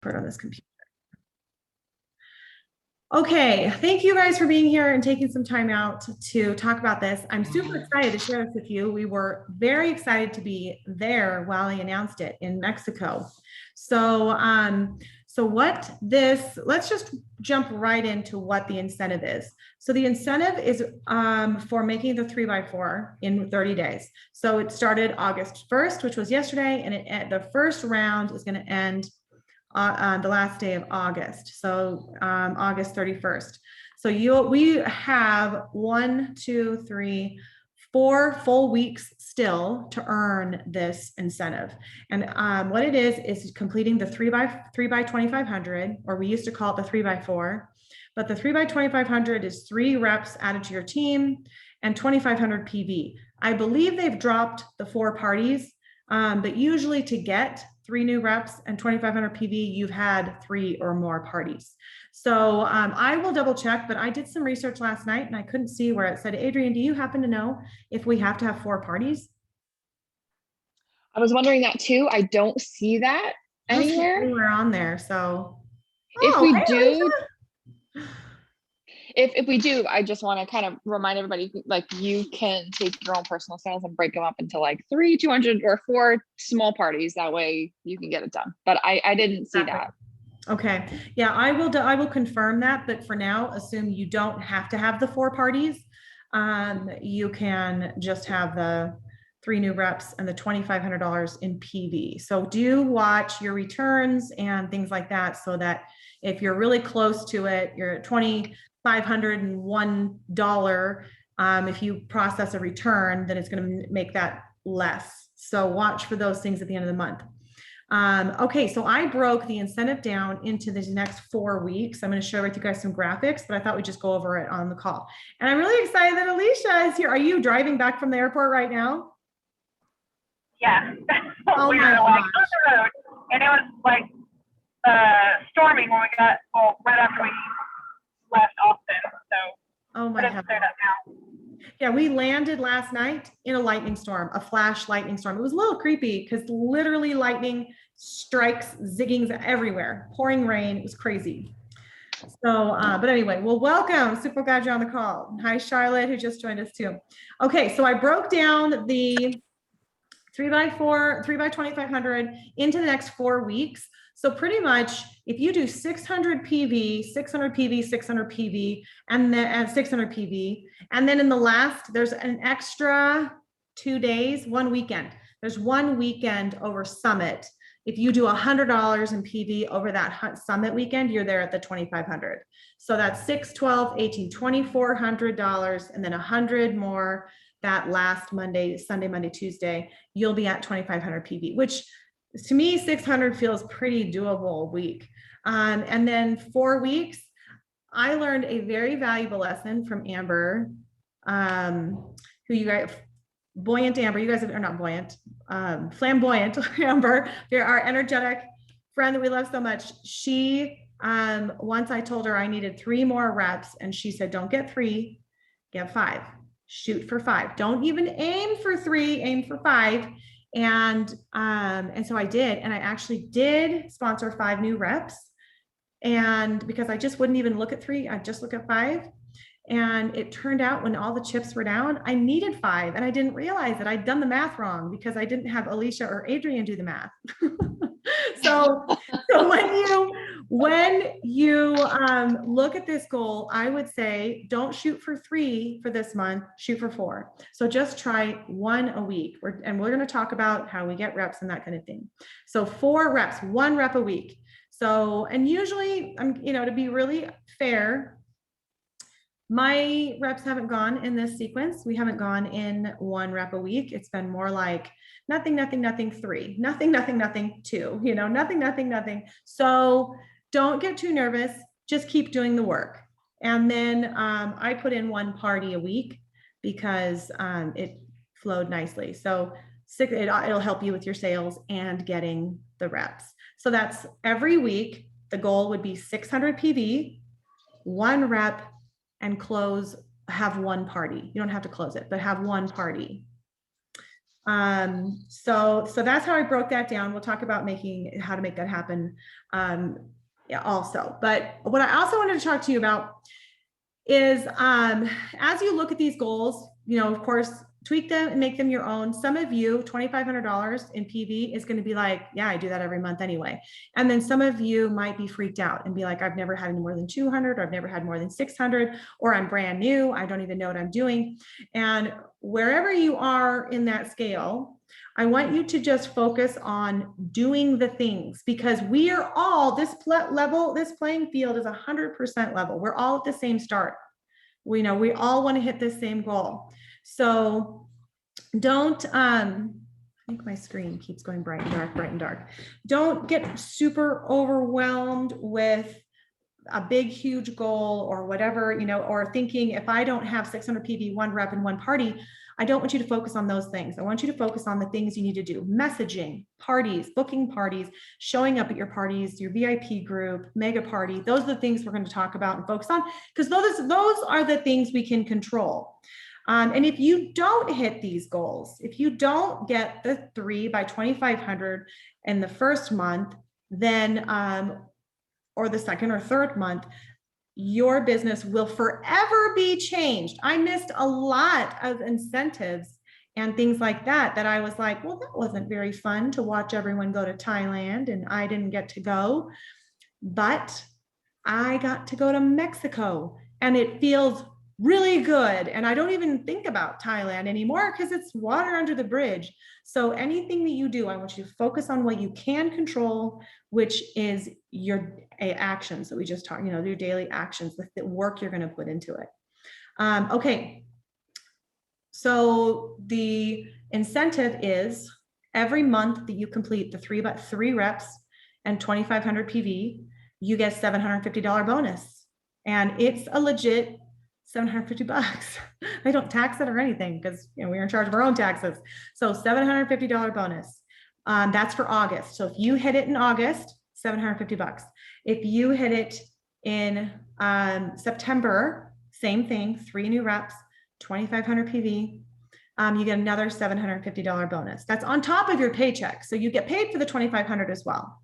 part on this computer. Okay, thank you guys for being here and taking some time out to talk about this. I'm super excited to share this with you. We were very excited to be there while he announced it in Mexico. Let's just jump right into what the incentive is. So the incentive is for making the 3x4 in 30 days. So it started August 1st, which was yesterday, and the first round is going to end on the last day of August. So August 31st. So we have 4 full weeks still to earn this incentive. And what it is completing the 3x2500, or we used to call it the 3x4. But the 3x2500 is 3 reps added to your team and 2500 PV. I believe they've dropped the 4 parties, but usually to get 3 new reps and 2500 PV, you've had 3 or more parties. So I will double check, but I did some research last night and I couldn't see where it said. Adrian, do you happen to know if we have to have 4 parties? I was wondering that too. I don't see that anywhere on there. So if we do, if we do, I just want to kind of remind everybody, like, you can take your own personal sales and break them up into like 3, 200 or 4 small parties. That way you can get it done. But I didn't see that. Okay. Yeah, I will confirm that. But for now, assume you don't have to have the 4 parties. You can just have the 3 new reps and the $2,500 in PV. So do watch your returns and things like that, so that if you're really close to it, you're at $2,501. If you process a return, then it's going to make that less. So watch for those things at the end of the month. Okay, so I broke the incentive down into the next 4 weeks. I'm going to share with you guys some graphics, but I thought we'd just go over it on the call. And I'm really excited that Alicia is here. Are you driving back from the airport right now? Yeah. Oh, we were like on the road, and it was like storming when we got, right after we left Austin. So oh my God. Yeah, we landed last night in a lightning storm, a flash lightning storm. It was a little creepy because literally lightning strikes, ziggings everywhere, pouring rain. It was crazy. So, but anyway, well, welcome. Super glad you're on the call. Hi, Charlotte, who just joined us too. Okay, so I broke down the 3x4, 3x2500 into the next 4 weeks. So pretty much if you do 600 PV, 600 PV, 600 PV, and then 600 PV, and then in the last, there's an extra 2 days, 1 weekend. There's 1 weekend over Summit. If you do $100 in PV over that Summit weekend, you're there at the 2,500. So that's 6, 12, 18, $2,400, and then 100 more that last Monday, Sunday, Monday, Tuesday, you'll be at 2,500 PV, which to me, 600 feels pretty doable a week. And then 4 weeks, I learned a very valuable lesson from Amber, who you guys, Buoyant Amber, you guys are not buoyant, flamboyant Amber, they're our energetic friend that we love so much. She, once I told her I needed 3 more reps, and she said, don't get 3, get 5. Shoot for 5. Don't even aim for 3, aim for 5. And so I did, and I actually did sponsor 5 new reps. And because I just wouldn't even look at 3, I'd just look at 5. And it turned out when all the chips were down, I needed 5, and I didn't realize that I'd done the math wrong because I didn't have Alicia or Adrian do the math. So when you look at this goal, I would say don't shoot for 3 for this month, shoot for 4. So just try 1 a week. And we're going to talk about how we get reps and that kind of thing. So 4 reps, 1 rep a week. So, and usually, to be really fair, my reps haven't gone in this sequence. We haven't gone in 1 rep a week. It's been more like nothing, nothing, nothing, 3, nothing, nothing, nothing, 2, nothing, nothing, nothing. So don't get too nervous. Just keep doing the work. And then I put in 1 party a week because it flowed nicely. So it'll help you with your sales and getting the reps. So that's every week. The goal would be 600 PV, 1 rep, and have 1 party. You don't have to close it, but have 1 party. So that's how I broke that down. We'll talk about how to make that happen. Yeah, also, but what I also wanted to talk to you about is, as you look at these goals, of course, tweak them and make them your own. Some of you, $2,500 in PV is going to be like, yeah, I do that every month anyway. And then some of you might be freaked out and be like, I've never had any more than 200, or I've never had more than 600, or I'm brand new. I don't even know what I'm doing. And wherever you are in that scale, I want you to just focus on doing the things, because we are all this playing field is 100% level. We're all at the same start. We all want to hit the same goal. So don't, I think my screen keeps going bright and dark, bright and dark. Don't get super overwhelmed with a big, huge goal or whatever, or thinking if I don't have 600 PV, one rep and one party. I don't want you to focus on those things. I want you to focus on the things you need to do: messaging, parties, booking parties, showing up at your parties, your VIP group, mega party. Those are the things we're going to talk about and focus on, because those are the things we can control. And if you don't hit these goals, if you don't get the 3 by 2,500 in the first month, then, or the second or third month, your business will forever be changed. I missed a lot of incentives and things like that I was like, well, that wasn't very fun to watch everyone go to Thailand and I didn't get to go, but I got to go to Mexico and it feels really good. And I don't even think about Thailand anymore because it's water under the bridge. So anything that you do, I want you to focus on what you can control, which is your actions that we just talked, your daily actions, the work you're going to put into it. Okay. So the incentive is every month that you complete the 3 reps and 2,500 PV, you get $750 bonus. And it's a legit $750. They don't tax it or anything because we're in charge of our own taxes. So $750 bonus. That's for August. So if you hit it in August, $750. If you hit it in September, same thing, 3 new reps, 2,500 PV. You get another $750 bonus. That's on top of your paycheck. So you get paid for the 2,500 as well.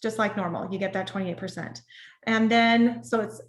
Just like normal, you get that 28%. And then, so it's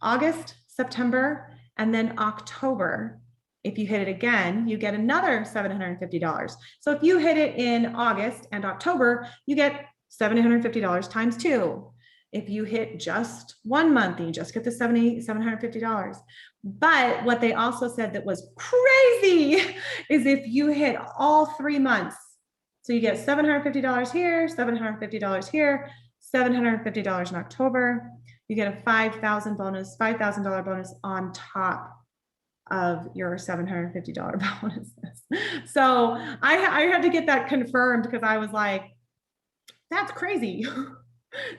August, September, and then October. If you hit it again, you get another $750. So if you hit it in August and October, you get $750 times 2. If you hit just 1 month, you just get the $750. But what they also said that was crazy is if you hit all 3 months, so you get $750 here, $750 here, $750 in October, you get a $5,000 bonus on top of your $750 bonuses. So I had to get that confirmed because I was like, that's crazy.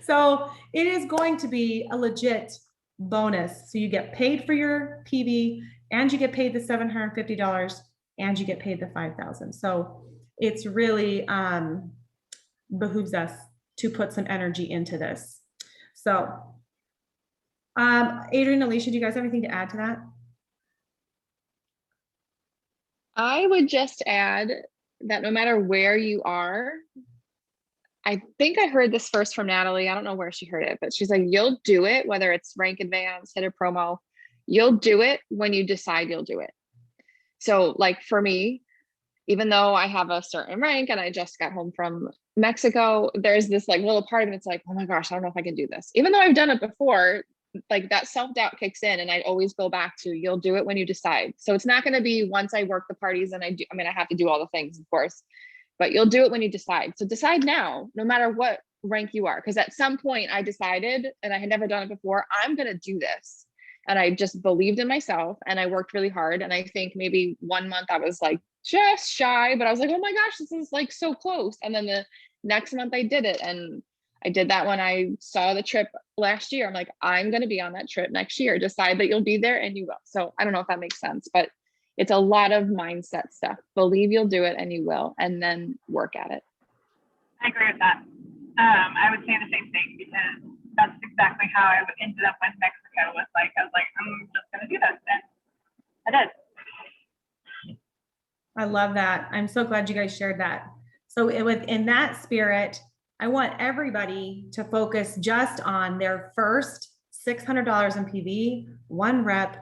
So it is going to be a legit bonus. So you get paid for your PV and you get paid the $750 and you get paid the $5,000. So it's really behooves us to put some energy into this. So Adrienne, Alicia, do you guys have anything to add to that? I would just add that no matter where you are, I think I heard this first from Natalie. I don't know where she heard it, but she's like, you'll do it, whether it's rank advance, hit a promo, you'll do it when you decide you'll do it. So like for me, even though I have a certain rank and I just got home from Mexico, there's this like little part of me that's like, oh my gosh, I don't know if I can do this. Even though I've done it before, like that self-doubt kicks in and I always go back to, you'll do it when you decide. So it's not going to be once I work the parties and I have to do all the things, of course, but you'll do it when you decide. So decide now, no matter what rank you are. Because at some point I decided, and I had never done it before, I'm going to do this. And I just believed in myself and I worked really hard. And I think maybe 1 month I was like just shy, but I was like, oh my gosh, this is like so close. And then the next month I did it. And I did that when I saw the trip last year. I'm like, I'm going to be on that trip next year. Decide that you'll be there and you will. So I don't know if that makes sense, but it's a lot of mindset stuff. Believe you'll do it and you will, and then work at it. I agree with that. I would say the same thing because that's exactly how I ended up with Mexico. I was like, I'm just going to do this. And I did. I love that. I'm so glad you guys shared that. So in that spirit, I want everybody to focus just on their first $600 in PV, 1 rep,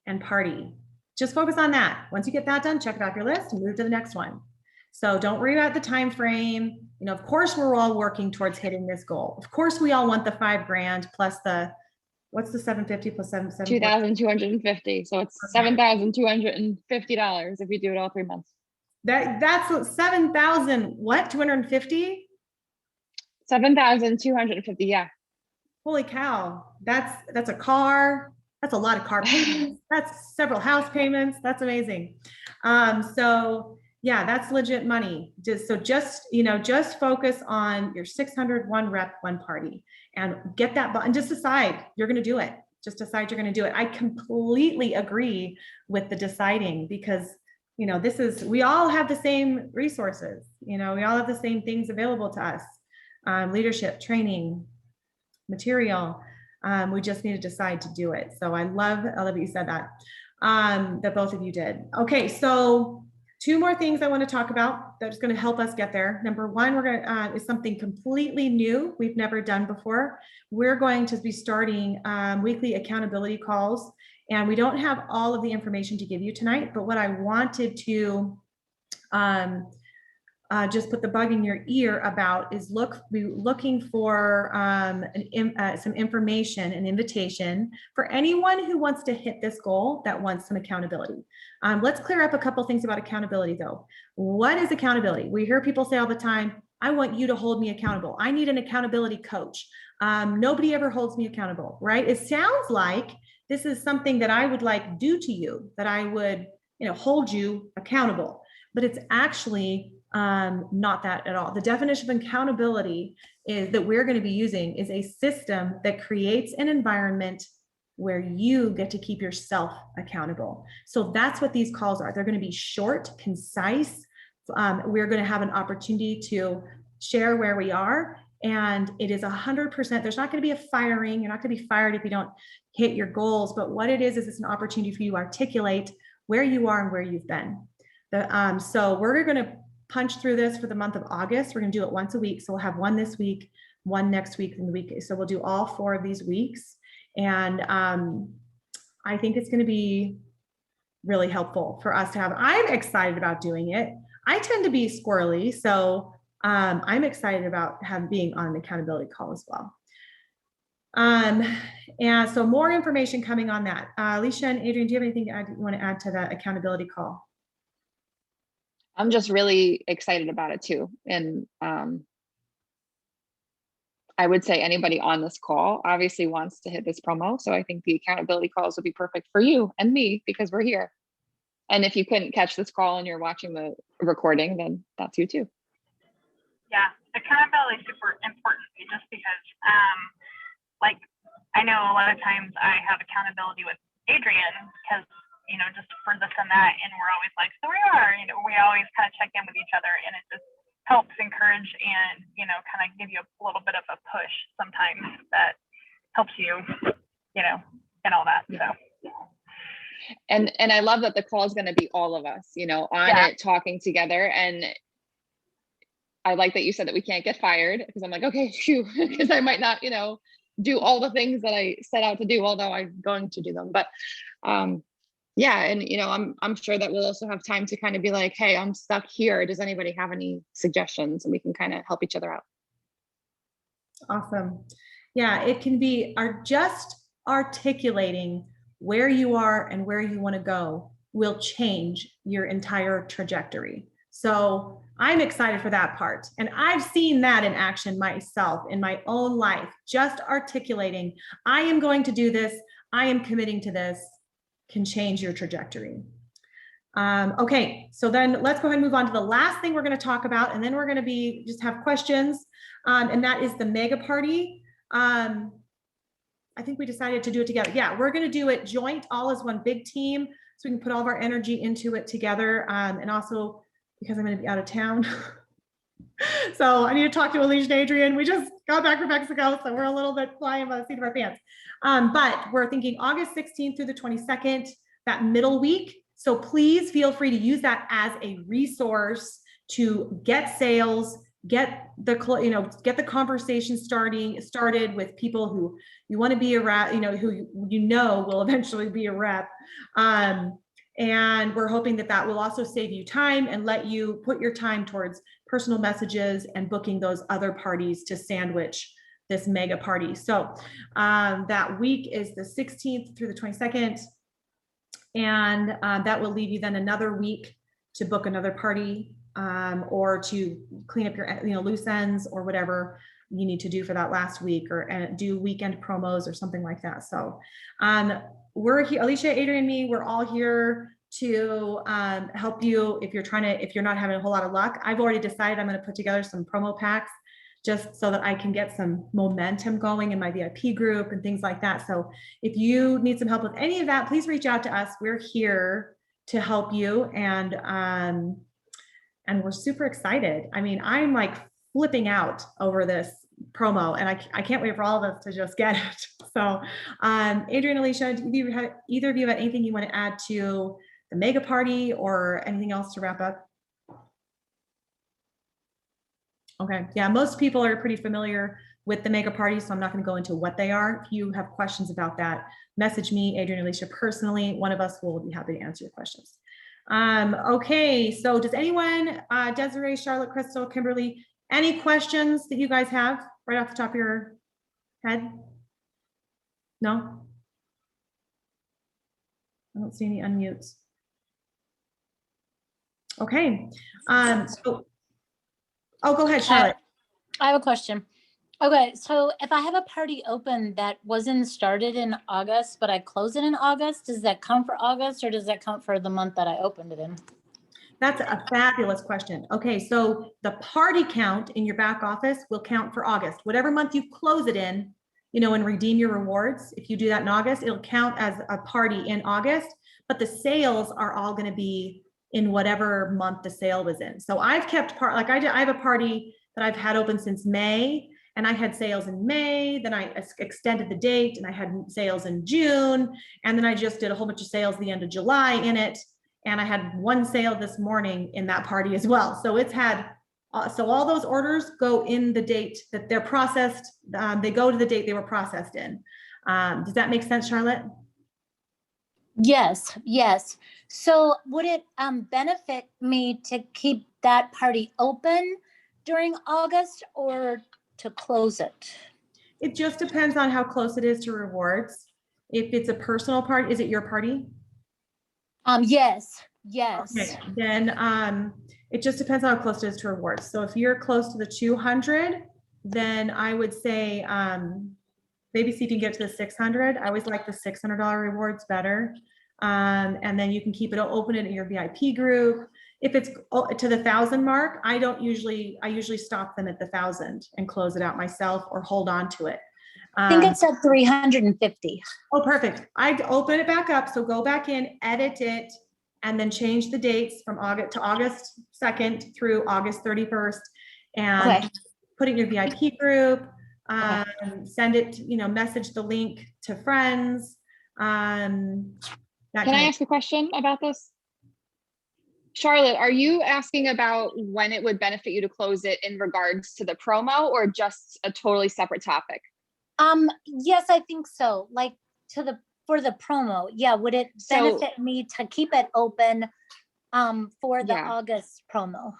and party. Just focus on that. Once you get that done, check it off your list and move to the next one. So don't worry about the time frame. You know, of course, we're all working towards hitting this goal. Of course, we all want the $5,000 plus the, what's the 750 plus 770? 2,250. So it's $7,250 if you do it all 3 months. That's what 7,000, what, 250? 7,250. Yeah. Holy cow. That's a car. That's a lot of car payments. That's several house payments. That's amazing. So yeah, that's legit money. Just focus on your 600, 1 rep, 1 party, and get that button. Just decide you're going to do it. Just decide you're going to do it. I completely agree with the deciding, because, you know, we all have the same resources. You know, we all have the same things available to us. Leadership, training, material. We just need to decide to do it. So I love that you said that, that both of you did. Okay, so 2 more things I want to talk about that's going to help us get there. Number 1, we're going to is something completely new we've never done before. We're going to be starting weekly accountability calls, and we don't have all of the information to give you tonight. But what I wanted to just put the bug in your ear about is looking for some information, an invitation for anyone who wants to hit this goal that wants some accountability. Let's clear up a couple things about accountability though. What is accountability? We hear people say all the time, I want you to hold me accountable. I need an accountability coach. Nobody ever holds me accountable, right? It sounds like this is something that I would like do to you, that I would, hold you accountable, but it's actually not that at all. The definition of accountability is that we're going to be using is a system that creates an environment where you get to keep yourself accountable. So that's what these calls are. They're going to be short, concise. We're going to have an opportunity to share where we are, and it is 100%. There's not going to be a firing. You're not going to be fired if you don't hit your goals, but what it is it's an opportunity for you to articulate where you are and where you've been. So we're going to punch through this for the month of August. We're going to do it once a week. So we'll have one this week, one next week, and the week. So we'll do all 4 of these weeks. And I think it's going to be really helpful for us to have. I'm excited about doing it. I tend to be squirrely. So I'm excited about being on an accountability call as well. And so more information coming on that. Alicia and Adrian, do you have anything you want to add to that accountability call? I'm just really excited about it too. And I would say anybody on this call obviously wants to hit this promo. So I think the accountability calls would be perfect for you and me because we're here. And if you couldn't catch this call and you're watching the recording, then that's you too. Yeah, accountability is super important just because like I know a lot of times I have accountability with Adrian because just for this and that, and we're always like, so we are, we always kind of check in with each other, and it just helps encourage and, kind of give you a little bit of a push sometimes that helps you, and all that. So. And I love that the call is going to be all of us, on it, talking together. And I like that you said that we can't get fired, because I'm like, okay, phew, because I might not, do all the things that I set out to do, although I'm going to do them. But yeah, and I'm sure that we'll also have time to kind of be like, hey, I'm stuck here. Does anybody have any suggestions? And we can kind of help each other out. Awesome. Yeah, it can be just articulating where you are and where you want to go will change your entire trajectory. So I'm excited for that part. And I've seen that in action myself in my own life, just articulating, I am going to do this. I am committing to this, can change your trajectory. Okay, so then let's go ahead and move on to the last thing we're going to talk about, and then we're going to just have questions, and that is the mega party. I think we decided to do it together. Yeah, we're going to do it joint, all as one big team, so we can put all of our energy into it together, and also because I'm going to be out of town. So I need to talk to Alicia and Adrian. We just got back from Mexico, so we're a little bit flying by the seat of our pants. But we're thinking August 16th through the 22nd, that middle week. So please feel free to use that as a resource to get sales, get the conversation started with people who you want to be a rep, who will eventually be a rep. And we're hoping that will also save you time and let you put your time towards personal messages and booking those other parties to sandwich this mega party. So that week is the 16th through the 22nd. And that will leave you then another week to book another party or to clean up your loose ends or whatever you need to do for that last week, or do weekend promos or something like that. So we're here, Alicia, Adrian, me, we're all here to help you if you're not having a whole lot of luck. I've already decided I'm going to put together some promo packs just so that I can get some momentum going in my VIP group and things like that. So if you need some help with any of that, please reach out to us. We're here to help you. And we're super excited. I mean, I'm like flipping out over this promo, and I can't wait for all of us to just get it. So Adrian, Alicia, do either of you have anything you want to add to the mega party or anything else to wrap up? Okay, yeah, most people are pretty familiar with the mega party, so I'm not going to go into what they are. If you have questions about that, message me, Adrian, Alicia, personally. One of us will be happy to answer your questions. Okay, so does anyone, Desiree, Charlotte, Crystal, Kimberly, any questions that you guys have right off the top of your head? No? I don't see any unmutes. Okay. Oh, go ahead, Charlotte. I have a question. Okay, so if I have a party open that wasn't started in August, but I close it in August, does that count for August or does that count for the month that I opened it in? That's a fabulous question. Okay, so the party count in your back office will count for August. Whatever month you close it in, and redeem your rewards, if you do that in August, it'll count as a party in August, but the sales are all going to be in whatever month the sale was in. So I've kept I have a party that I've had open since May, and I had sales in May, then I extended the date and I had sales in June, and then I just did a whole bunch of sales at the end of July in it. And I had one sale this morning in that party as well. So it's had, so all those orders go in the date that they're processed. They go to the date they were processed in. Does that make sense, Charlotte? Yes, yes. So would it benefit me to keep that party open during August or to close it? It just depends on how close it is to rewards. If it's a personal party, is it your party? Yes, yes. Okay, then it just depends on how close it is to rewards. So if you're close to the 200, then I would say maybe see if you can get to the 600. I always like the $600 rewards better. And then you can keep it open in your VIP group. If it's to the 1,000 mark, I usually stop them at the 1,000 and close it out myself or hold on to it. I think it's at 350. Oh, perfect. I'd open it back up. So go back in, edit it, and then change the dates from August 2nd through August 31st, and put it in your VIP group. Send it, message the link to friends. Can I ask a question about this? Charlotte, are you asking about when it would benefit you to close it in regards to the promo, or just a totally separate topic? Yes, I think so. Like for the promo. Yeah. Would it benefit me to keep it open for the August promo?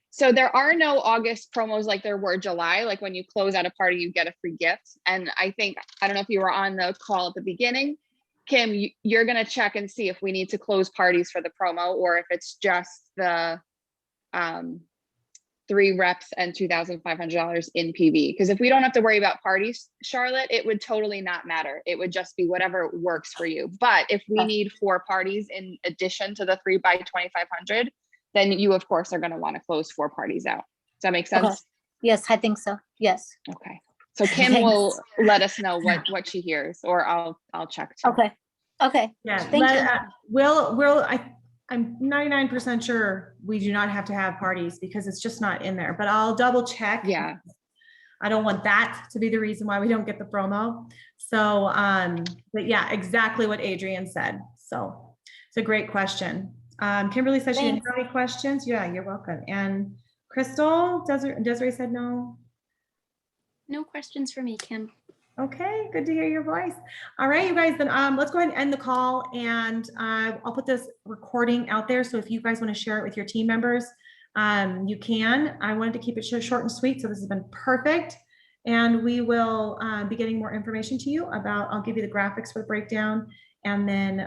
So there are no August promos like there were July. Like when you close out a party, you get a free gift. And I don't know if you were on the call at the beginning, Kim, you're going to check and see if we need to close parties for the promo, or if it's just the 3 reps and $2,500 in PV. Because if we don't have to worry about parties, Charlotte, it would totally not matter. It would just be whatever works for you. But if we need 4 parties in addition to the 3 by 2,500, then you of course are going to want to close 4 parties out. Does that make sense? Okay. Yes, I think so. Yes. Okay. So Kim will let us know what she hears, or I'll check too. Okay. Okay. Yeah. Thank you. I'm 99% sure we do not have to have parties because it's just not in there, but I'll double check. Yeah. I don't want that to be the reason why we don't get the promo. So, but yeah, exactly what Adrian said. So It's a great question. Kimberly said she didn't Thanks. have any questions. Yeah, you're welcome. And Crystal, Desiree said no. No questions for me, Kim. Okay, good to hear your voice. All right, you guys, then let's go ahead and end the call, and I'll put this recording out there. So if you guys want to share it with your team members, you can. I wanted to keep it short and sweet, so this has been perfect. And we will be getting more information to you about, I'll give you the graphics for the breakdown, and then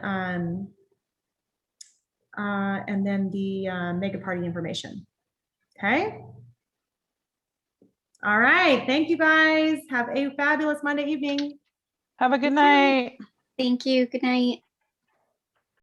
the mega party information. Okay. All right. Thank you guys. Have a fabulous Monday evening. Have a good night. Thank you. Good night.